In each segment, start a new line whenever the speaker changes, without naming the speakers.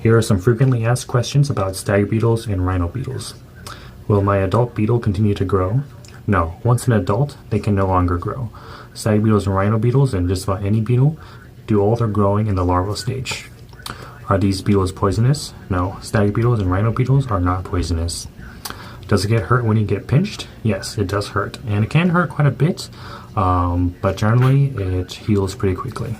Here are some frequently asked questions about stag beetles and rhino beetles. Will my adult beetle continue to grow? No. Once an adult, they can no longer grow. Stag beetles and rhino beetles, and just about any beetle, do all their growing in the larval stage. Are these beetles poisonous? No. Stag beetles and rhino beetles are not poisonous. Does it get hurt when you get pinched? Yes, it does hurt. And it can hurt quite a bit, but generally it heals pretty quickly.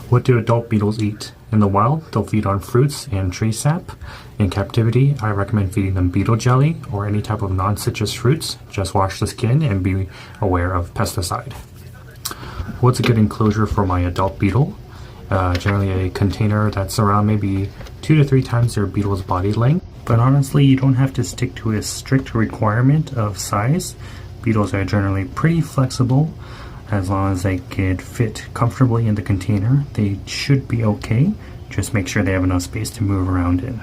What do adult beetles eat? In the wild, they'll feed on fruits and tree sap. In captivity, I recommend feeding them beetle jelly or any type of non-citrus fruits. Just wash the skin and be aware of pesticide. What's a good enclosure for my adult beetle? Generally a container that's around maybe 2 to 3 times their beetle's body length. But honestly, you don't have to stick to a strict requirement of size. Beetles are generally pretty flexible. As long as they could fit comfortably in the container, they should be okay. Just make sure they have enough space to move around in.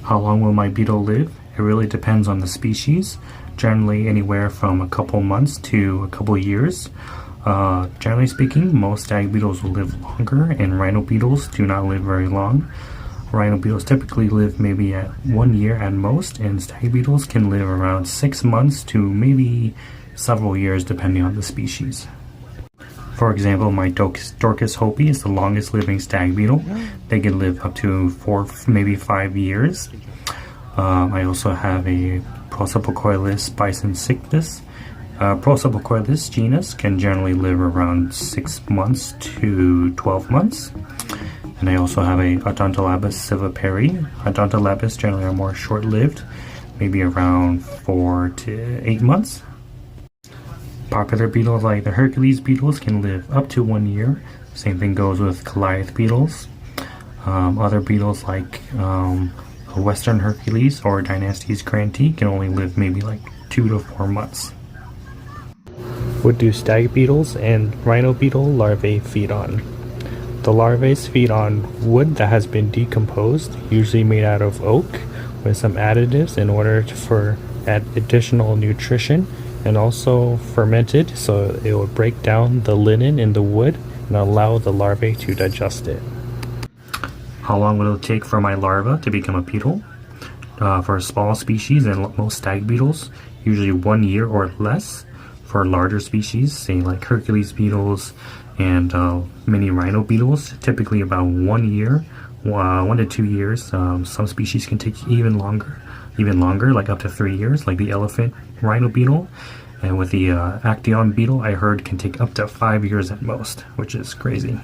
How long will my beetle live? It really depends on the species. Generally anywhere from a couple months to a couple years. Generally speaking, most stag beetles will live longer, and rhino beetles do not live very long. Rhino beetles typically live maybe at 1 year at most, and stag beetles can live around 6 months to maybe several years depending on the species. For example, my Dorcas hopi is the longest living stag beetle. They can live up to 4, maybe 5 years. I also have a Prosopocoilus bisoncyctus. Prosopocoilus genus can generally live around 6 months to 12 months. And I also have a Odontolabus civipari. Odontolabus generally are more short-lived, maybe around 4 to 8 months. Popular beetles like the Hercules beetles can live up to 1 year. Same thing goes with Goliath beetles. Other beetles like Western Hercules or Dynastes grantii can only live maybe like 2 to 4 months. What do stag beetles and rhino beetle larvae feed on? The larvae feed on wood that has been decomposed, usually made out of oak, with some additives in order for add additional nutrition, and also fermented so it will break down the linen in the wood and allow the larvae to digest it. How long will it take for my larva to become a beetle? For small species and most stag beetles, usually 1 year or less. For larger species, say like Hercules beetles and many rhino beetles, typically about 1 year, 1 to 2 years. Some species can take even longer, like up to 3 years, like the elephant rhino beetle. And with the Actaeon beetle, I heard can take up to 5 years at most, which is crazy.